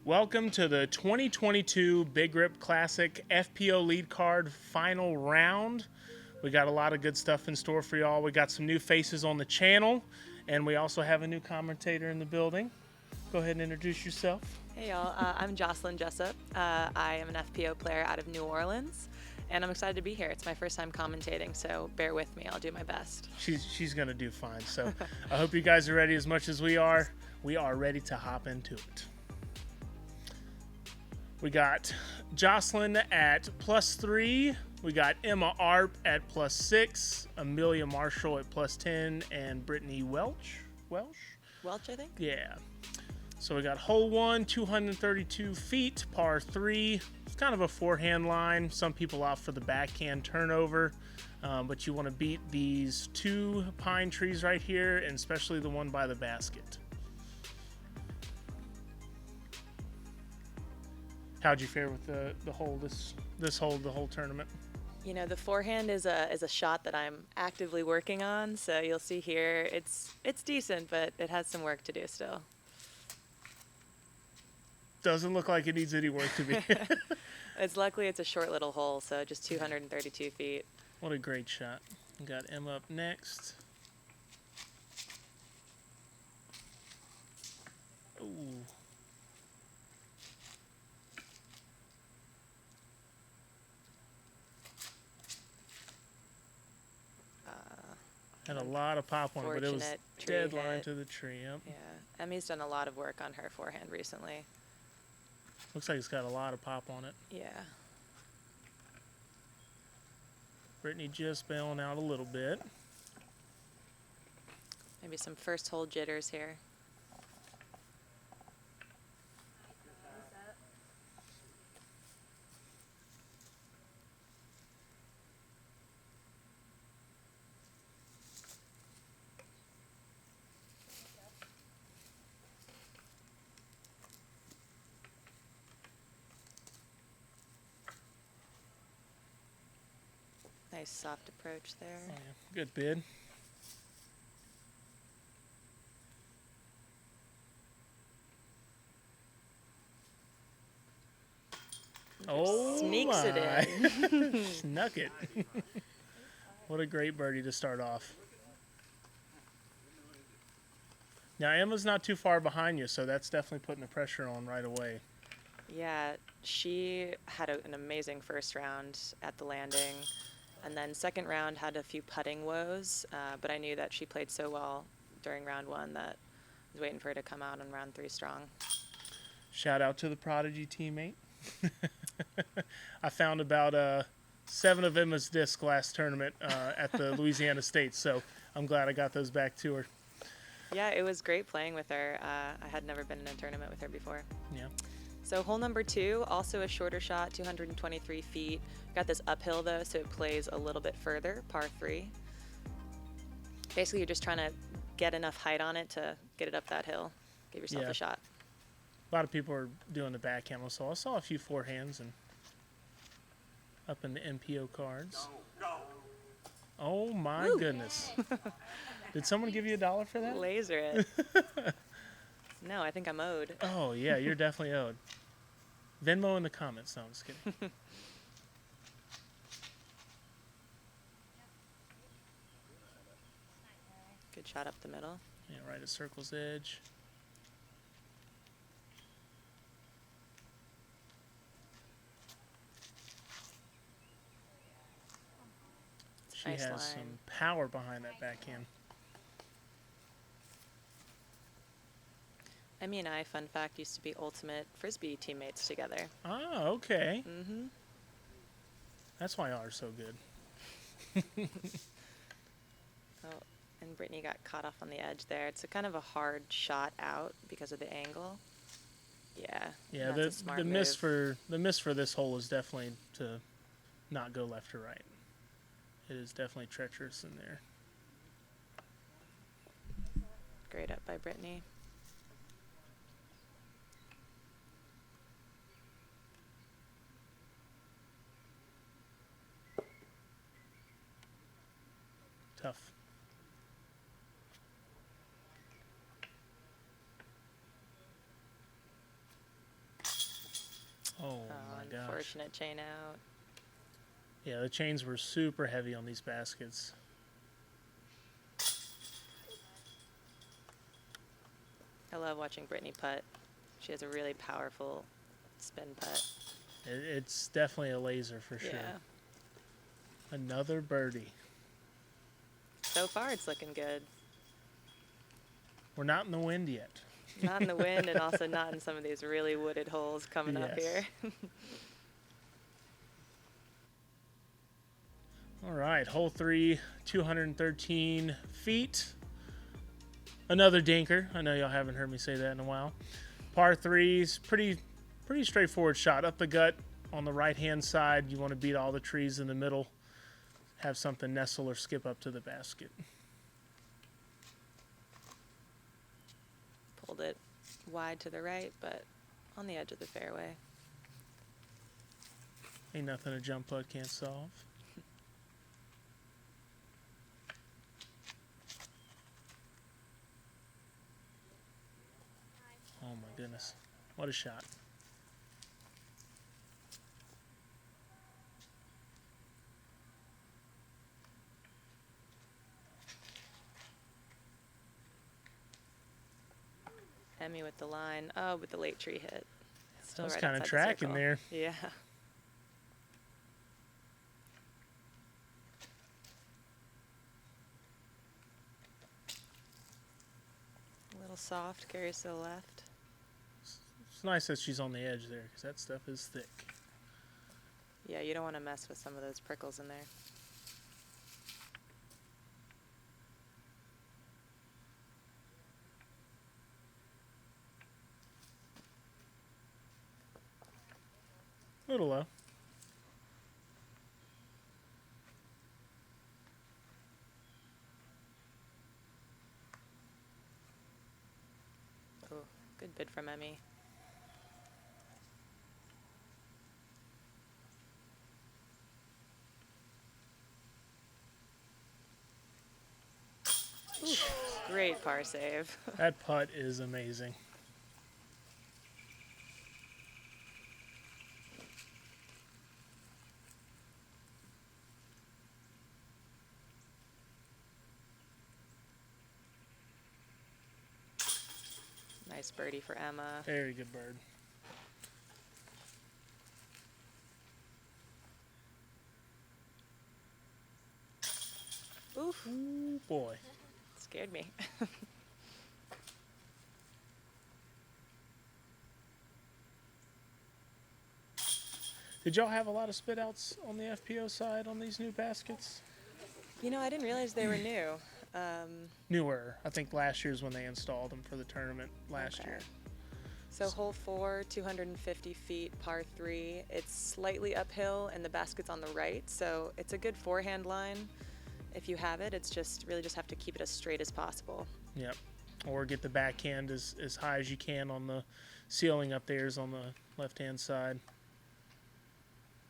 Welcome to the 2022 Big Grip Classic FPO lead card final round. We got a lot of good stuff in store for y'all. We got some new faces on the channel, and we also have a new commentator in the building. Go ahead and introduce yourself. Hey y'all, I'm Jessop. I am an FPO player out of New Orleans, and I'm excited to be here. It's my first time commentating, so bear with me. I'll do my best. She's gonna do fine. So I hope you guys are ready as much as we are. We are ready to hop into it. We got Jocelyn at +3. We got Emma Arp at +6. Amelia Marshall at +10, and Brittany Welch, I think? Yeah. So we got hole 1, 232 feet, par 3. It's kind of a forehand line. Some people opt for the backhand turnover, but you want to beat these two pine trees right here, and especially the one by the basket. How'd you fare with the hole this hole the whole tournament? You know, the forehand is a shot that I'm actively working on, so you'll see here it's decent, but it has some work to do still. Doesn't look like it needs any work to be. Luckily it's a short little hole, so just 232 feet. What a great shot. We got Emma up next. Ooh. Had a lot of pop on it, but it was dead line to the tree. Yep. Yeah, Emmy's done a lot of work on her forehand recently. Looks like it's got a lot of pop on it. Yeah. Brittany just bailing out a little bit. Maybe some first hole jitters here. Nice soft approach there. Oh, yeah. Good bid. Oh, sneaks my. it in. Snuck it. What a great birdie to start off. Now, Emma's not too far behind you, so that's definitely putting the pressure on right away. Yeah, she had an amazing first round at the landing, and then second round had a few putting woes, but I knew that she played so well during round 1 that I was waiting for her to come out in round 3 strong. Shout out to the Prodigy teammate. I found about 7 of Emma's discs last tournament at the Louisiana State, so I'm glad I got those back to her. Yeah, it was great playing with her. I had never been in a tournament with her before. Yeah. So hole number 2, also a shorter shot, 223 feet. Got this uphill though, so it plays a little bit further, par 3. Basically, you're just trying to get enough height on it to get it up that hill. Give yourself a shot. A lot of people are doing the backhand, so I saw a few forehands and up in the MPO cards. Oh my goodness. Did someone give you $1 for that? Laser it. No, I think I'm owed. Oh yeah, you're definitely owed. Venmo in the comments. No, I'm just kidding. Good shot up the middle. Yeah, right at circle's edge. She nice has line. some power behind that backhand. Emmy and I, fun fact, used to be ultimate Frisbee teammates together. Oh, okay. Mm-hmm. That's why y'all are so good. Oh, and Brittany got caught off on the edge there. It's a kind of a hard shot out because of the angle. Yeah. Yeah, that's a smart the move. miss for this hole is definitely to not go left or right. It is definitely treacherous in there. Great up by Brittany. Tough. Unfortunate chain out. Yeah, the chains were super heavy on these baskets. I love watching Brittany putt. She has a really powerful spin putt. It's definitely a laser for sure. Yeah. Another birdie. So far, it's looking good. We're not in the wind yet. Not in the wind and also not in some of these really wooded holes coming up here. All right, hole 3, 213 feet. Another dinker. I know y'all haven't heard me say that in a while. Par 3's pretty straightforward shot. Up the gut on the right-hand side. You want to beat all the trees in the middle. Have something nestle or skip up to the basket. Pulled it wide to the right, but on the edge of the fairway. Ain't nothing a jump putt can't solve. Oh my goodness. What a shot. Emmy with the line. Oh, with the late tree hit. Still I was right kind of outside the tracking circle. there. Yeah. A little soft, carries to the left. It's nice that she's on the edge there because that stuff is thick. Yeah, you don't want to mess with some of those prickles in there. A little low. Oh, good bid from Emmy. Ooh, great par save. That putt is amazing. Nice birdie for Emma. Very good bird. Oof. Ooh, boy. Scared me. Did y'all have a lot of spit outs on the FPO side on these new baskets? You know, I didn't realize they were new. Newer. I think last year's when they installed them for the tournament last year. So hole 4, 250 feet, par 3. It's slightly uphill and the basket's on the right, so it's a good forehand line. If you have it, it's just really just have to keep it as straight as possible. Yep. Or get the backhand as high as you can on the ceiling up there's on the left-hand side.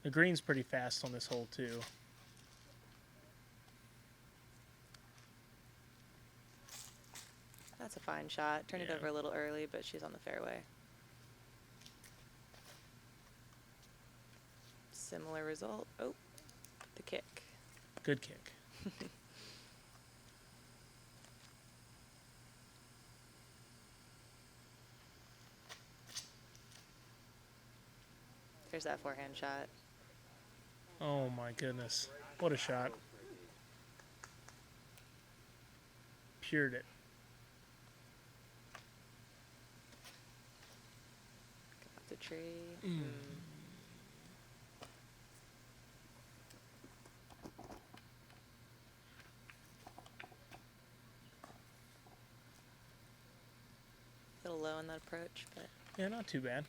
The green's pretty fast on this hole too. That's a fine shot. Turned it Yeah. over a little early, but she's on the fairway. Similar result. Oh, the kick. Good kick. There's that forehand shot. Oh my goodness. What a shot. Pured it. Off the tree. A little low on that approach, but Yeah, not too bad.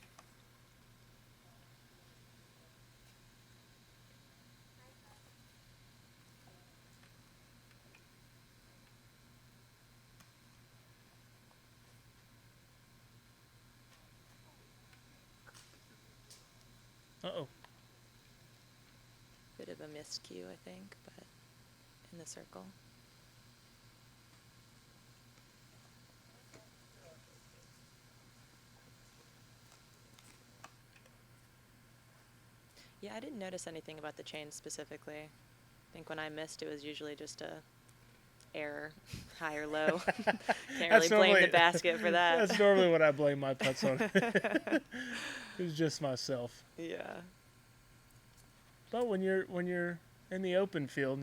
Uh-oh. bit of a miscue, I think, but in the circle. Yeah, I didn't notice anything about the chain specifically. I think when I missed, it was usually just a error, high or low. Can't really blame the basket for that. That's normally what I blame my putts on. It was just myself. Yeah. But when you're in the open field,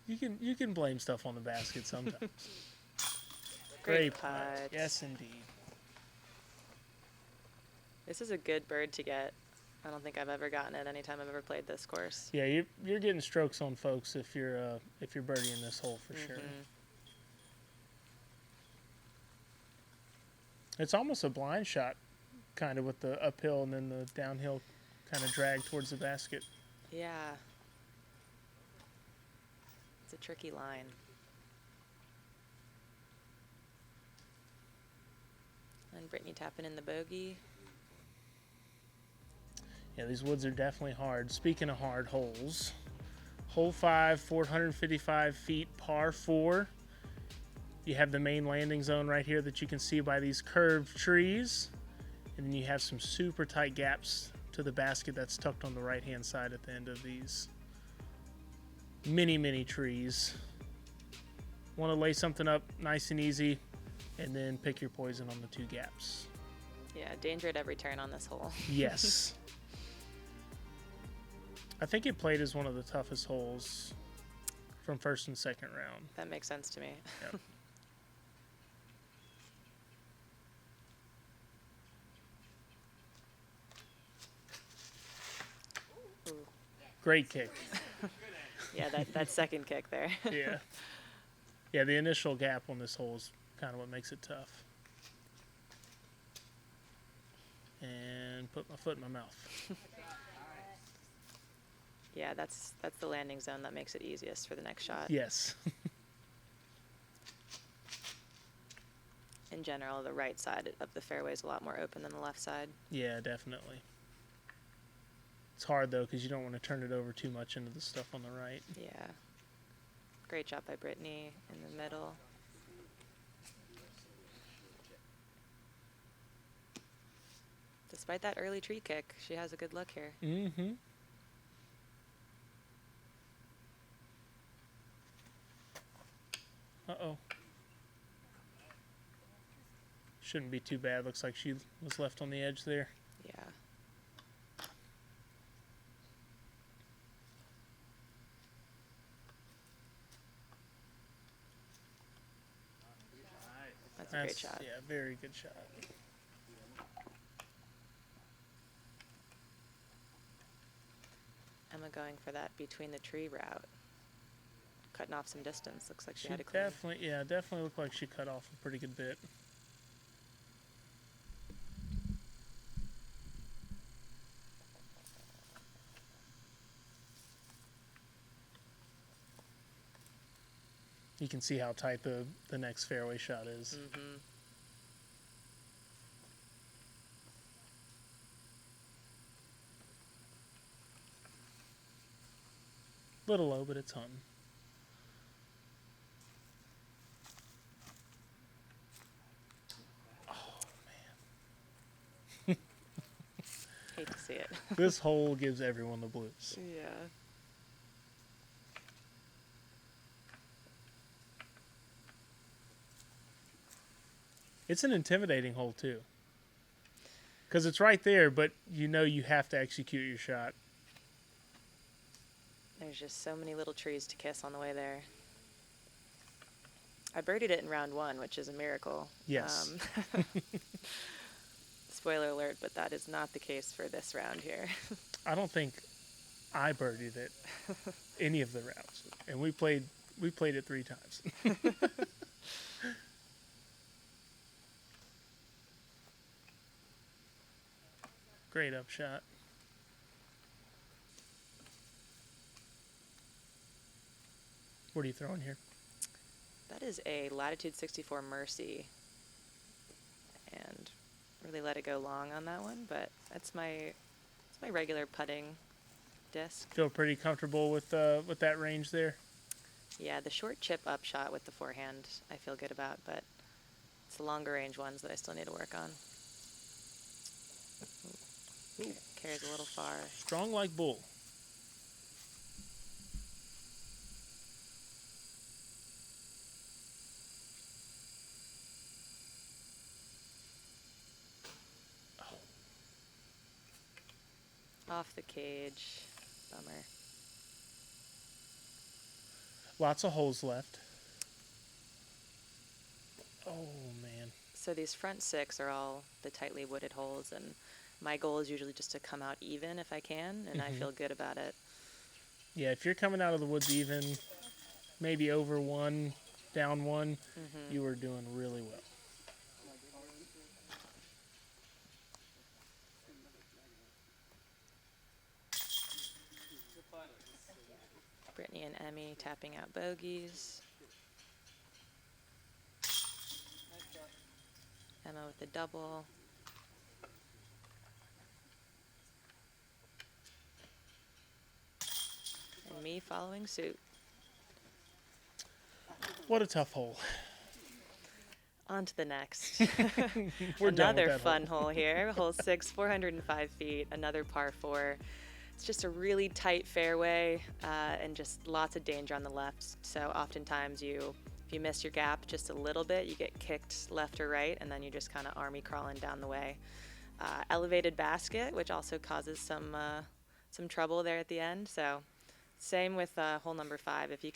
you can blame stuff on the basket sometimes. Great putt. Yes, indeed. This is a good bird to get. I don't think I've ever gotten it any time I've ever played this course. Yeah, you're getting strokes on folks if you're birdieing this hole for sure. It's almost a blind shot, kind of with the uphill and then the downhill kind of drag towards the basket. Yeah. It's a tricky line. And Brittany tapping in the bogey. Yeah, these woods are definitely hard. Speaking of hard holes, hole 5, 455 feet, par 4. You have the main landing zone right here that you can see by these curved trees. And then you have some super tight gaps to the basket that's tucked on the right-hand side at the end of these many trees. Want to lay something up nice and easy, and then pick your poison on the 2 gaps. Yeah, danger at every turn on this hole. Yes. I think it played as one of the toughest holes from first and second round. That makes sense to me. Yep. Great kick. Yeah, that second kick there. Yeah. Yeah, the initial gap on this hole is kind of what makes it tough. And put my foot in my mouth. Yeah, that's the landing zone that makes it easiest for the next shot. Yes. In general, the right side of the fairway is a lot more open than the left side. Yeah, definitely. It's hard, though, because you don't want to turn it over too much into the stuff on the right. Yeah. Great job by Brittany in the middle. Despite that early tree kick, she has a good look here. Mm-hmm. Uh-oh. Shouldn't be too bad. Looks like she was left on the edge there. Yeah. That's a great shot. Yeah, very good shot. Emma going for that between the tree route. Cutting off some distance. Looks like she had a clean. Definitely looked like she cut off a pretty good bit. You can see how tight the next fairway shot is. Mm-hmm. Little low, but it's hunting. Oh, man. Hate to see it. This hole gives everyone the blues. Yeah. It's an intimidating hole, too. Because it's right there, but you know you have to execute your shot. There's just so many little trees to kiss on the way there. I birdied it in round 1, which is a miracle. Yes. Spoiler alert, but that is not the case for this round here. I don't think I birdied it any of the rounds. And we played it 3 times. Great upshot. What are you throwing here? That is a Latitude 64 Mercy. And really let it go long on that one, but that's my regular putting disc. Feel pretty comfortable with that range there? Yeah, the short chip up shot with the forehand I feel good about, but it's the longer range ones that I still need to work on. Ooh. Carries a little far. Strong like bull. Off the cage. Bummer. Lots of holes left. Oh, man. So these front 6 are all the tightly wooded holes, and my goal is usually just to come out even if I can, and I feel good about it. Yeah, if you're coming out of the woods even, maybe over 1, down 1, you are doing really well. Brittany and Emmy tapping out bogeys. Emma with the double. And me following suit. What a tough hole. On to the next. We're done with Another that fun hole here. Hole 6, 405 feet, another par 4. It's just a really tight fairway and just lots of danger on the left. So oftentimes if you miss your gap just a little bit, you get kicked left or right, and then you just kind of army crawling down the way. Elevated basket, which also causes some trouble there at the end. So same with hole number 5. If you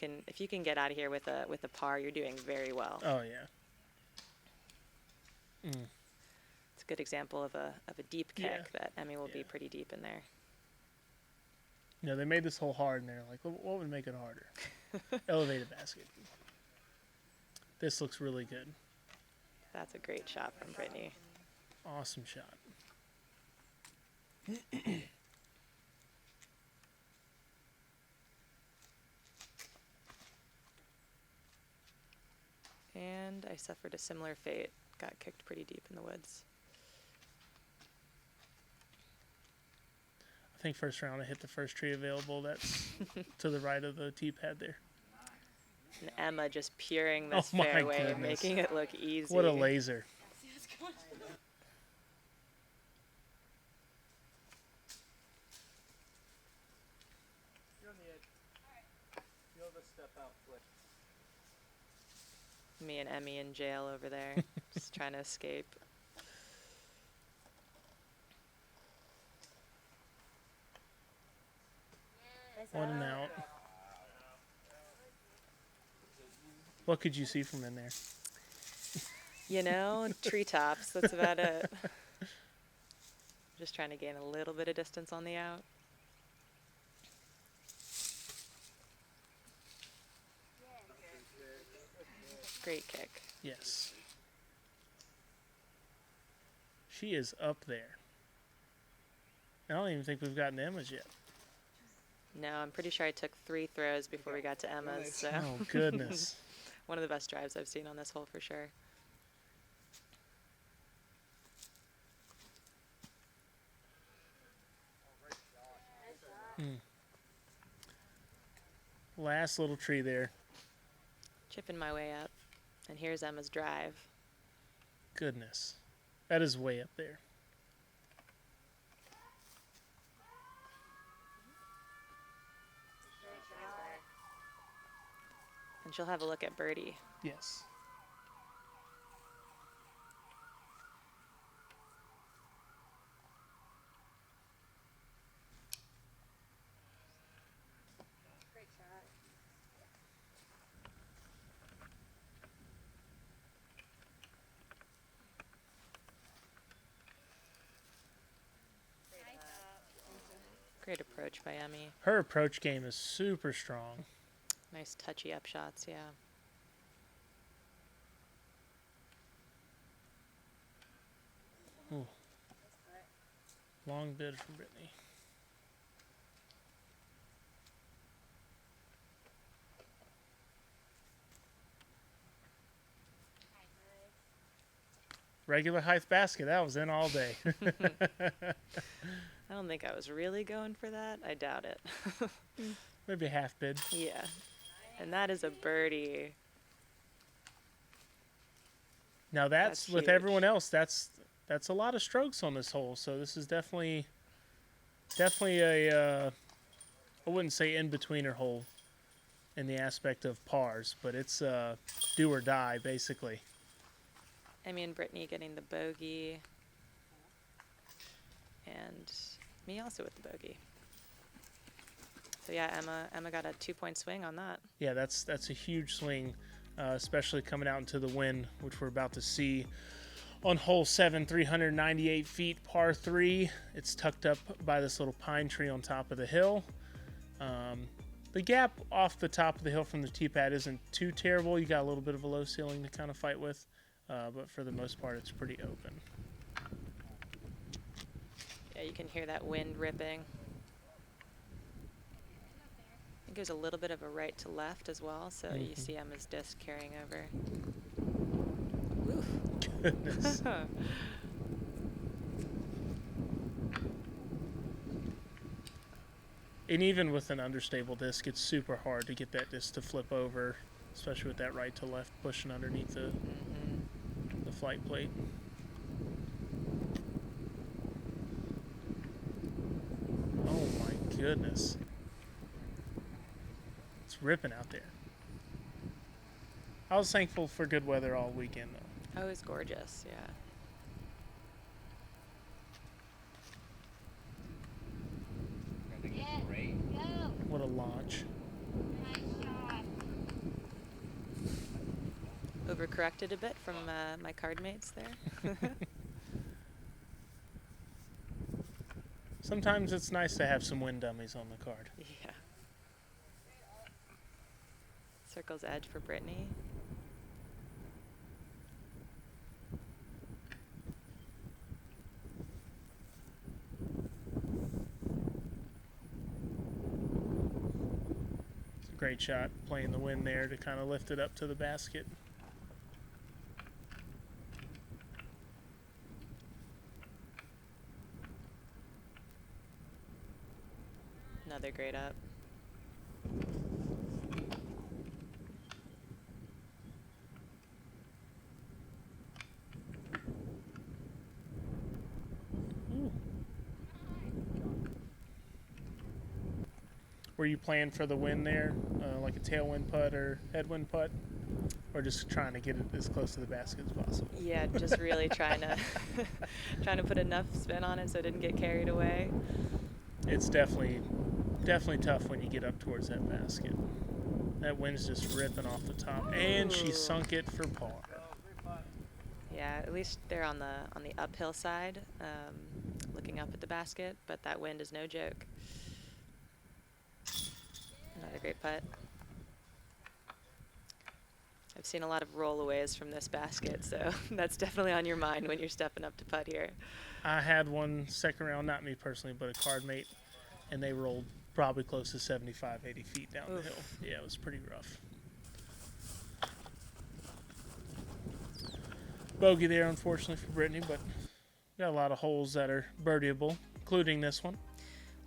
can get out of here with a par, you're doing very well. Oh, yeah. It's a good example of a deep kick that Emmy will be pretty deep in there. You know, they made this hole hard, and they're like, what would make it harder? Elevated basket. This looks really good. That's a great shot from Brittany. Awesome shot. And I suffered a similar fate. Got kicked pretty deep in the woods. I think first round I hit the first tree available. That's to the right of the tee pad there. And Emma just peering this Oh my fairway, goodness. making it look easy. What a laser. Me and Emmy in jail over there, just trying to escape. One and out. What could you see from in there? You know, treetops, that's about it. Just trying to gain a little bit of distance on the out. Great kick. Yes. She is up there. I don't even think we've gotten to Emma's yet. No, I'm pretty sure I took 3 throws before we got to Emma's. So. Oh, goodness. One of the best drives I've seen on this hole for sure. Last little tree there. Chipping my way up. And here's Emma's drive. Goodness. That is way up there. And she'll have a look at birdie. Yes. Great shot. Great approach by Emmy. Her approach game is super strong. Nice touchy up shots, yeah. Ooh. Long bid from Brittany. Regular height basket. That was in all day. I don't think I was really going for that. I doubt it. Maybe a half bid. Yeah. And that is a birdie. Now that's with huge. everyone else. That's a lot of strokes on this hole. So this is definitely Definitely a, I wouldn't say in-betweener hole in the aspect of pars, but it's do or die, basically. Amy and Brittany getting the bogey. And me also with the bogey. So yeah, Emma got a 2-point swing on that. Yeah, that's a huge swing, especially coming out into the wind, which we're about to see on hole 7, 398 feet, par 3. It's tucked up by this little pine tree on top of the hill. The gap off the top of the hill from the tee pad isn't too terrible. You got a little bit of a low ceiling to kind of fight with, but for the most part, it's pretty open. Yeah, you can hear that wind ripping. I think there's a little bit of a right to left as well, so you see Emma's disc carrying over. Oof. Goodness. And even with an understable disc, it's super hard to get that disc to flip over, especially with that right to left pushing underneath the flight plate. Oh my goodness. It's ripping out there. I was thankful for good weather all weekend, though. Oh, it was gorgeous, yeah. What a launch. Overcorrected a bit from my card mates there. Sometimes it's nice to have some wind dummies on the card. Yeah. Circle's edge for Brittany. It's a great shot playing the wind there to kind of lift it up to the basket. Another great up. Ooh. Were you playing for the win there, like a tailwind putt or headwind putt, or just trying to get it as close to the basket as possible? Yeah, just really trying to put enough spin on it so it didn't get carried away. It's definitely tough when you get up towards that basket. That wind's just ripping off the top, and she sunk it for par. Yeah, at least they're on the uphill side, looking up at the basket, but that wind is no joke. Another great putt. I've seen a lot of rollaways from this basket, so that's definitely on your mind when you're stepping up to putt here. I had one second round, not me personally, but a card mate, and they rolled probably close to 75, 80 feet down the hill. Yeah, it was pretty rough. Bogey there, unfortunately, for Brittany, but got a lot of holes that are birdieable, including this one.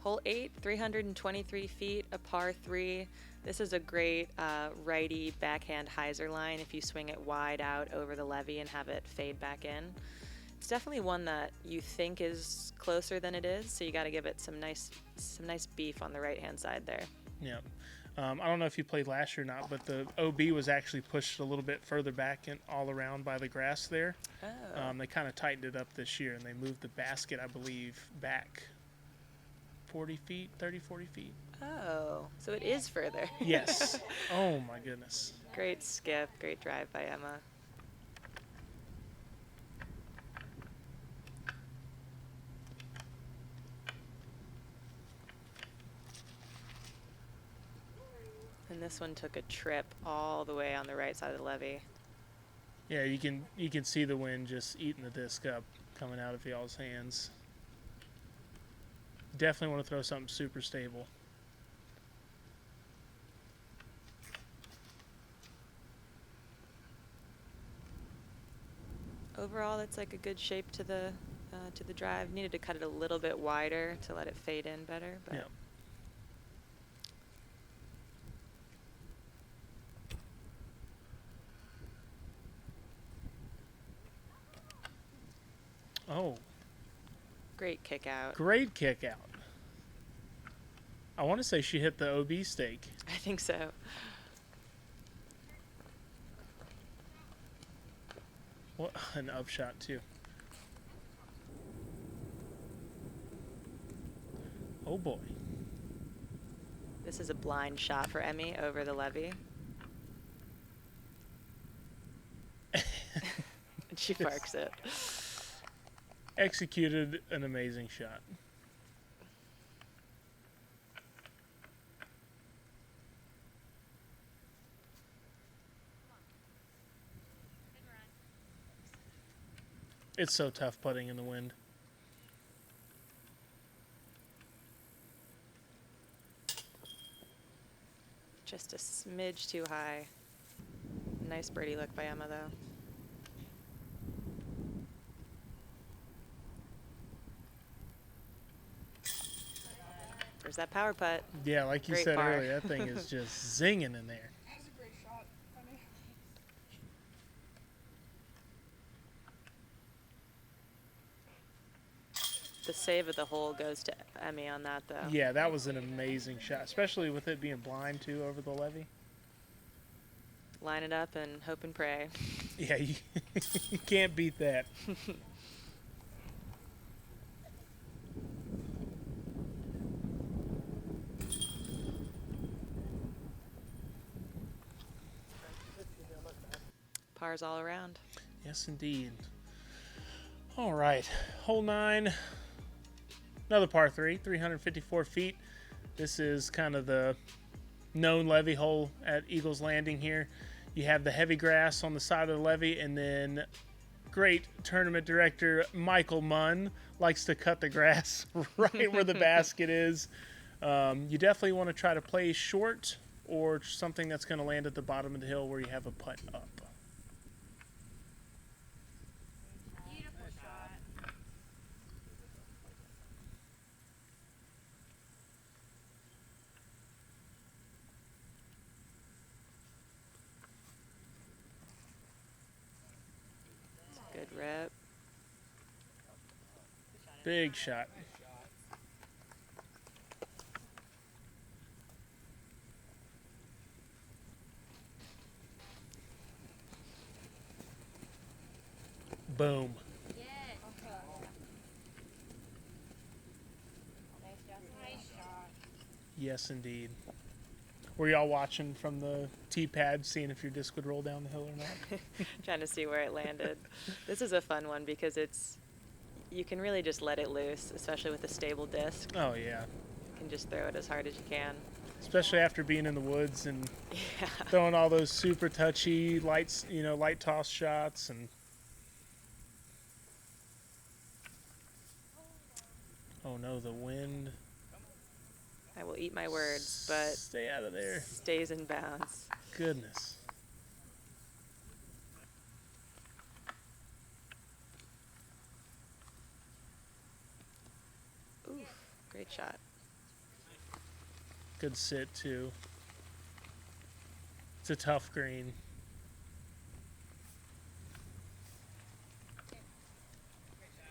Hole 8, 323 feet, a par 3. This is a great righty backhand hyzer line if you swing it wide out over the levee and have it fade back in. It's definitely one that you think is closer than it is, so you got to give it some nice beef on the right-hand side there. Yeah. I don't know if you played last year or not, but the OB was actually pushed a little bit further back and all around by the grass there. Oh. They kind of tightened it up this year, and they moved the basket, I believe, back 40 feet, 30, 40 feet. Oh, so it is further. Yes. Oh, my goodness. Great skip, great drive by Emma. And this one took a trip all the way on the right side of the levee. Yeah, you can see the wind just eating the disc up, coming out of y'all's hands. Definitely want to throw something super stable. Overall, it's like a good shape to the drive. Needed to cut it a little bit wider to let it fade in better, but Yeah. Oh, great kick out. great kick out. I want to say she hit the OB stake. I think so. What an upshot too. Oh boy. This is a blind shot for Emmy over the levee. And she parks it. Executed an amazing shot. It's so tough putting in the wind. Just a smidge too high. Nice birdie look by Emma, though. There's that power putt. Yeah, like you Great said par. earlier, that thing is just zinging in there. That was a great shot. Funny. The save of the hole goes to Emmy on that, though. Yeah, that was an amazing shot, especially with it being blind too over the levee. Line it up and hope and pray. Yeah, you, you can't beat that. Pars all around. Yes, indeed. All right, hole 9. Another par 3, 354 feet. This is kind of the known levee hole at Eagles Landing here. You have the heavy grass on the side of the levee, and then great tournament director Michael Munn likes to cut the grass right where the basket is. You definitely want to try to play short or something that's going to land at the bottom of the hill where you have a putt up. Beautiful shot. Good rip. Big shot. Boom. Nice shot. Yes, indeed. Were y'all watching from the tee pad, seeing if your disc would roll down the hill or not? Trying to see where it landed. This is a fun one because you can really just let it loose, especially with a stable disc. Oh, yeah. You can just throw it as hard as you can. Especially after being in the woods and Yeah. throwing all those super touchy, light toss shots. And oh, no, the wind. I will eat my words, but Stay out of there. stays in bounds. Goodness. Ooh, great shot. Good sit, too. It's a tough green.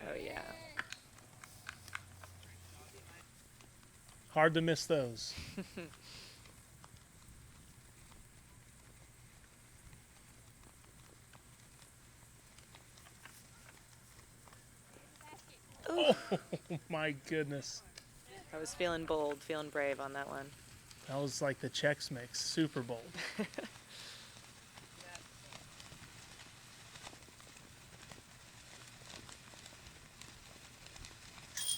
Oh, yeah. Hard to miss those. Ooh. Oh, my goodness. I was feeling bold, feeling brave on that one. That was like the Chex Mix, Super Bowl.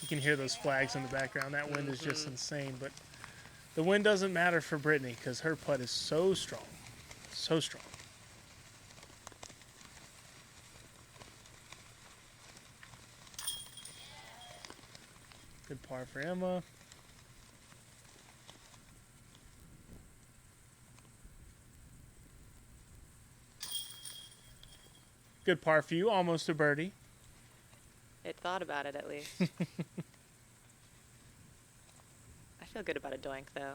You can hear those flags in the background. That wind is just insane. But the wind doesn't matter for Brittany because her putt is so strong. So strong. Good par for Emma. Good par for you. Almost a birdie. It thought about it, at least. I feel good about a doink, though.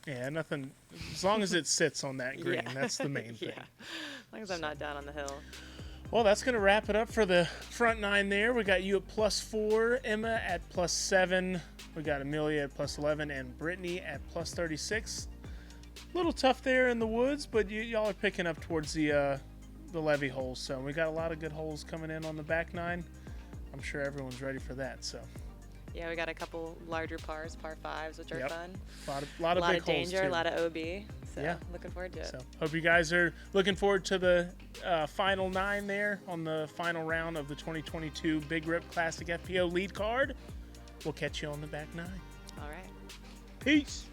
Yeah, nothing. As long as it sits on that green, Yeah. that's the main thing. Yeah, as long as I'm not down on the hill. Well, that's going to wrap it up for the front 9 there. We got you at +4, Emma at +7, We got Amelia at plus 11 and Brittany at plus 36. A little tough there in the woods, but y'all are picking up towards the levee holes. So we got a lot of good holes coming in on the back nine. I'm sure everyone's ready for that. So Yeah, we got a couple larger pars, par fives, which are Yep. fun. a lot of A lot big of danger, holes a too. lot of OB. So Yeah. looking forward to it. So hope you guys are looking forward to the final nine there on the final round of the 2022 Big Rip Classic FPO lead card. We'll catch you on the back nine. All right. Peace.